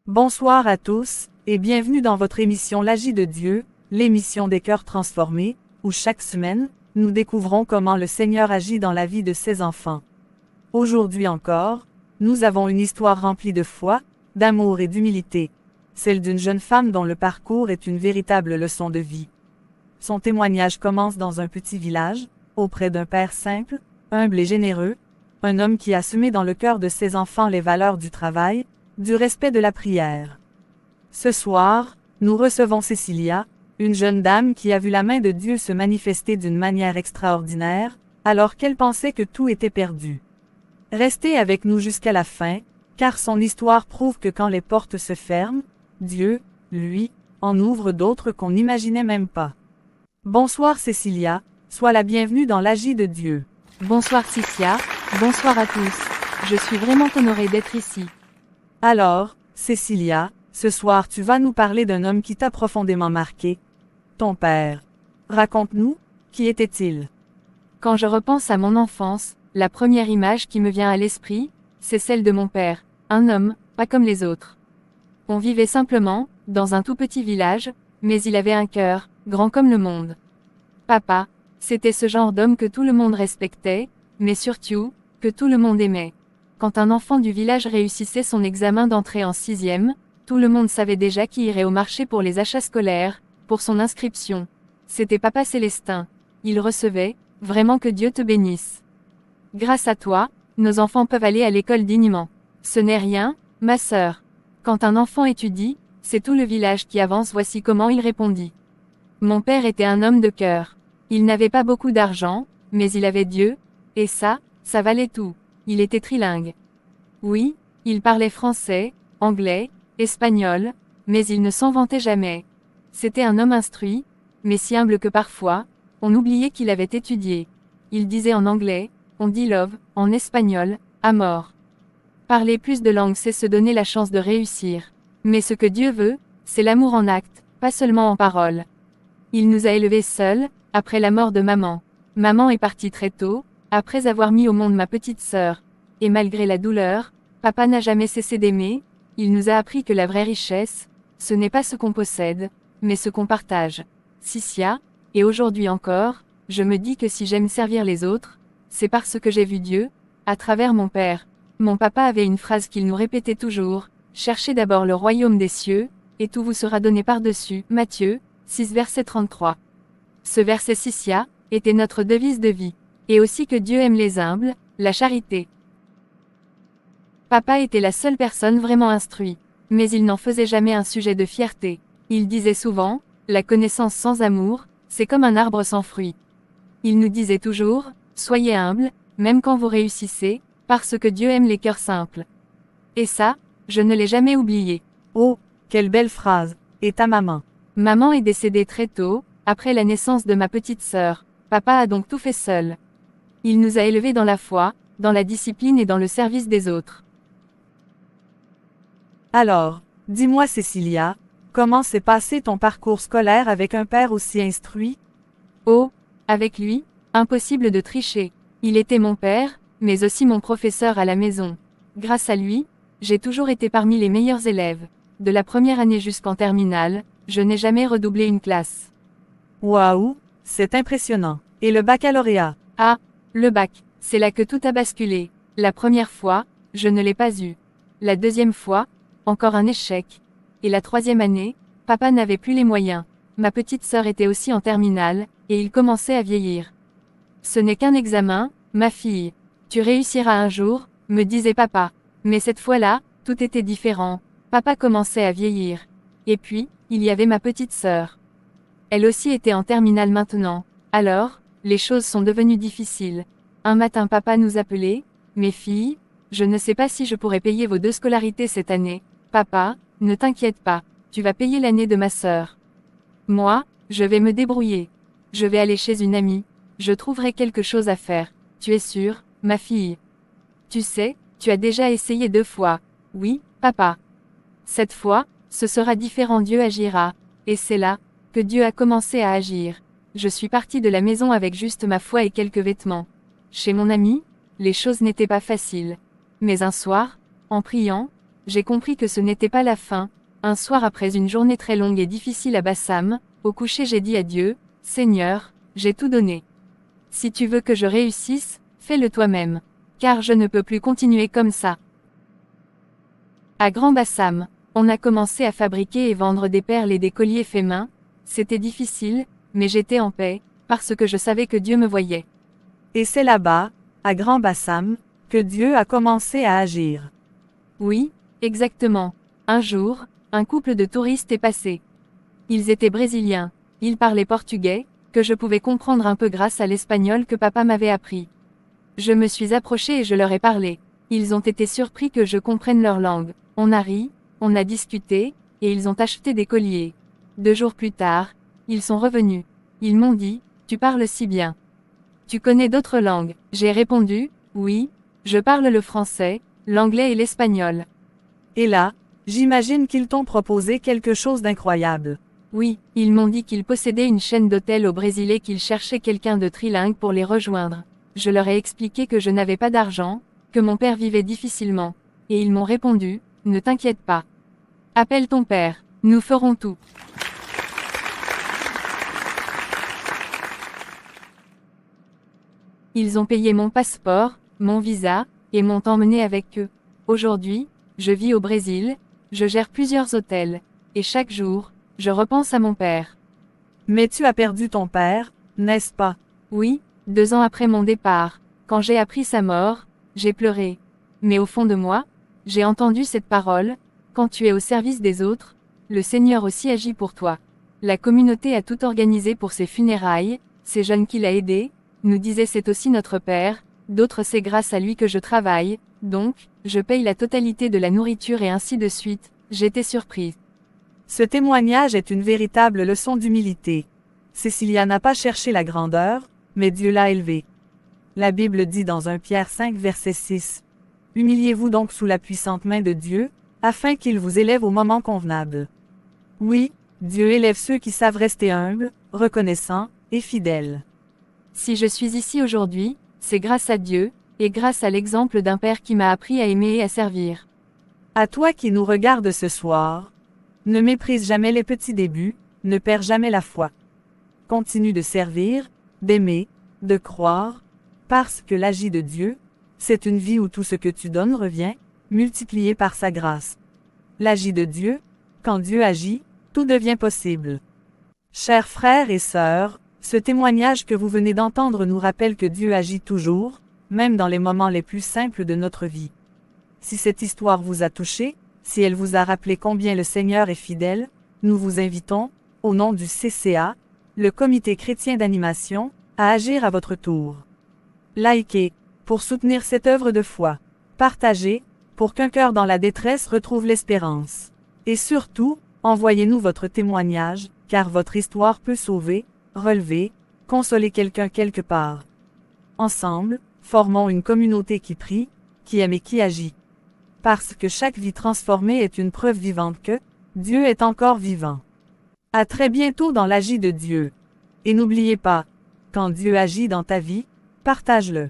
Bonsoir à tous, et bienvenue dans votre émission L'Agit de Dieu, l'émission des cœurs transformés, où chaque semaine, nous découvrons comment le Seigneur agit dans la vie de ses enfants. Aujourd'hui encore, nous avons une histoire remplie de foi, d'amour et d'humilité, celle d'une jeune femme dont le parcours est une véritable leçon de vie. Son témoignage commence dans un petit village, auprès d'un père simple, humble et généreux, un homme qui a semé dans le cœur de ses enfants les valeurs du travail, du respect de la prière. Ce soir, nous recevons Cécilia, une jeune dame qui a vu la main de Dieu se manifester d'une manière extraordinaire, alors qu'elle pensait que tout était perdu. Restez avec nous jusqu'à la fin, car son histoire prouve que quand les portes se ferment, Dieu, lui, en ouvre d'autres qu'on n'imaginait même pas. Bonsoir Cécilia, sois la bienvenue dans l'Agit de Dieu. Bonsoir Cynthia, bonsoir à tous. Je suis vraiment honorée d'être ici. Alors, Cécilia, ce soir tu vas nous parler d'un homme qui t'a profondément marqué. Ton père. Raconte-nous, qui était-il? Quand je repense à mon enfance, la première image qui me vient à l'esprit, c'est celle de mon père, un homme, pas comme les autres. On vivait simplement, dans un tout petit village, mais il avait un cœur, grand comme le monde. Papa, c'était ce genre d'homme que tout le monde respectait, mais surtout, que tout le monde aimait. Quand un enfant du village réussissait son examen d'entrée en 6e, tout le monde savait déjà qui irait au marché pour les achats scolaires, pour son inscription. C'était Papa Célestin. Il recevait, vraiment que Dieu te bénisse. Grâce à toi, nos enfants peuvent aller à l'école dignement. Ce n'est rien, ma sœur. Quand un enfant étudie, c'est tout le village qui avance. Voici comment il répondit. Mon père était un homme de cœur. Il n'avait pas beaucoup d'argent, mais il avait Dieu, et ça valait tout. Il était trilingue. Oui, il parlait français, anglais, espagnol, mais il ne s'en vantait jamais. C'était un homme instruit, mais si humble que parfois, on oubliait qu'il avait étudié. Il disait en anglais, on dit love, en espagnol, amor. Parler plus de langues, c'est se donner la chance de réussir. Mais ce que Dieu veut, c'est l'amour en acte, pas seulement en parole. Il nous a élevés seuls, après la mort de maman. Maman est partie très tôt, après avoir mis au monde ma petite sœur. Et malgré la douleur, papa n'a jamais cessé d'aimer. Il nous a appris que la vraie richesse, ce n'est pas ce qu'on possède, mais ce qu'on partage. Cynthia, et aujourd'hui encore, je me dis que si j'aime servir les autres, c'est parce que j'ai vu Dieu, à travers mon père. Mon papa avait une phrase qu'il nous répétait toujours, « Cherchez d'abord le royaume des cieux, et tout vous sera donné par-dessus. » Matthieu, 6 verset 33. Ce verset Cynthia, était notre devise de vie. Et aussi que Dieu aime les humbles, la charité. Papa était la seule personne vraiment instruite. Mais il n'en faisait jamais un sujet de fierté. Il disait souvent, la connaissance sans amour, c'est comme un arbre sans fruits. Il nous disait toujours, soyez humbles, même quand vous réussissez, parce que Dieu aime les cœurs simples. Et ça, je ne l'ai jamais oublié. Oh, quelle belle phrase. Et ta maman? Maman est décédée très tôt, après la naissance de ma petite sœur. Papa a donc tout fait seul. Il nous a élevés dans la foi, dans la discipline et dans le service des autres. Alors, dis-moi Cécilia, comment s'est passé ton parcours scolaire avec un père aussi instruit? Oh, avec lui, impossible de tricher. Il était mon père, mais aussi mon professeur à la maison. Grâce à lui, j'ai toujours été parmi les meilleurs élèves. De la première année jusqu'en terminale, je n'ai jamais redoublé une classe. Waouh, c'est impressionnant. Et le baccalauréat? Ah, le bac, c'est là que tout a basculé. La première fois, je ne l'ai pas eu. La deuxième fois, encore un échec. Et la troisième année, papa n'avait plus les moyens. Ma petite sœur était aussi en terminale, et il commençait à vieillir. Ce n'est qu'un examen, ma fille. Tu réussiras un jour, me disait papa. Mais cette fois-là, tout était différent. Papa commençait à vieillir. Et puis, il y avait ma petite sœur. Elle aussi était en terminale maintenant. Alors, les choses sont devenues difficiles. Un matin papa nous appelait, mes filles, je ne sais pas si je pourrai payer vos 2 scolarités cette année. Papa, ne t'inquiète pas, tu vas payer l'année de ma sœur. Moi, je vais me débrouiller. Je vais aller chez une amie, je trouverai quelque chose à faire. Tu es sûre, ma fille? Tu sais, tu as déjà essayé 2 fois. Oui, papa. Cette fois, ce sera différent, Dieu agira. Et c'est là, que Dieu a commencé à agir. Je suis partie de la maison avec juste ma foi et quelques vêtements. Chez mon ami, les choses n'étaient pas faciles. Mais un soir, en priant, j'ai compris que ce n'était pas la fin. Un soir après une journée très longue et difficile à Bassam, au coucher j'ai dit à Dieu, Seigneur, j'ai tout donné. Si tu veux que je réussisse, fais-le toi-même. Car je ne peux plus continuer comme ça. À Grand Bassam, on a commencé à fabriquer et vendre des perles et des colliers faits main. C'était difficile, mais j'étais en paix, parce que je savais que Dieu me voyait. Et c'est là-bas, à Grand Bassam, que Dieu a commencé à agir. Oui, exactement. Un jour, un couple de touristes est passé. Ils étaient brésiliens. Ils parlaient portugais, que je pouvais comprendre un peu grâce à l'espagnol que papa m'avait appris. Je me suis approchée et je leur ai parlé. Ils ont été surpris que je comprenne leur langue. On a ri, on a discuté, et ils ont acheté des colliers. 2 jours plus tard, ils sont revenus. Ils m'ont dit, tu parles si bien. Tu connais d'autres langues? J'ai répondu, oui, je parle le français, l'anglais et l'espagnol. Et là, j'imagine qu'ils t'ont proposé quelque chose d'incroyable. Oui, ils m'ont dit qu'ils possédaient une chaîne d'hôtels au Brésil et qu'ils cherchaient quelqu'un de trilingue pour les rejoindre. Je leur ai expliqué que je n'avais pas d'argent, que mon père vivait difficilement. Et ils m'ont répondu, ne t'inquiète pas. Appelle ton père, nous ferons tout. Ils ont payé mon passeport, mon visa, et m'ont emmené avec eux. Aujourd'hui, je vis au Brésil, je gère plusieurs hôtels, et chaque jour, je repense à mon père. Mais tu as perdu ton père, n'est-ce pas? Oui, 2 ans après mon départ, quand j'ai appris sa mort, j'ai pleuré. Mais au fond de moi, j'ai entendu cette parole, quand tu es au service des autres, le Seigneur aussi agit pour toi. La communauté a tout organisé pour ses funérailles, ces jeunes qu'il a aidés, nous disaient c'est aussi notre père, d'autres c'est grâce à lui que je travaille, donc, je paye la totalité de la nourriture et ainsi de suite, j'étais surprise. Ce témoignage est une véritable leçon d'humilité. Cécilia n'a pas cherché la grandeur, mais Dieu l'a élevée. La Bible dit dans 1 Pierre 5 verset 6. Humiliez-vous donc sous la puissante main de Dieu, afin qu'il vous élève au moment convenable. Oui, Dieu élève ceux qui savent rester humbles, reconnaissants et fidèles. Si je suis ici aujourd'hui, c'est grâce à Dieu, et grâce à l'exemple d'un père qui m'a appris à aimer et à servir. À toi qui nous regardes ce soir, ne méprise jamais les petits débuts, ne perds jamais la foi. Continue de servir, d'aimer, de croire, parce que l'agit de Dieu, c'est une vie où tout ce que tu donnes revient, multiplié par sa grâce. L'agit de Dieu, quand Dieu agit, tout devient possible. Chers frères et sœurs, ce témoignage que vous venez d'entendre nous rappelle que Dieu agit toujours, même dans les moments les plus simples de notre vie. Si cette histoire vous a touché, si elle vous a rappelé combien le Seigneur est fidèle, nous vous invitons, au nom du CCA, le Comité chrétien d'animation, à agir à votre tour. Likez, pour soutenir cette œuvre de foi. Partagez, pour qu'un cœur dans la détresse retrouve l'espérance. Et surtout, envoyez-nous votre témoignage, car votre histoire peut sauver, relever, consoler quelqu'un quelque part. Ensemble, formons une communauté qui prie, qui aime et qui agit. Parce que chaque vie transformée est une preuve vivante que Dieu est encore vivant. À très bientôt dans l'agit de Dieu. Et n'oubliez pas, quand Dieu agit dans ta vie, partage-le.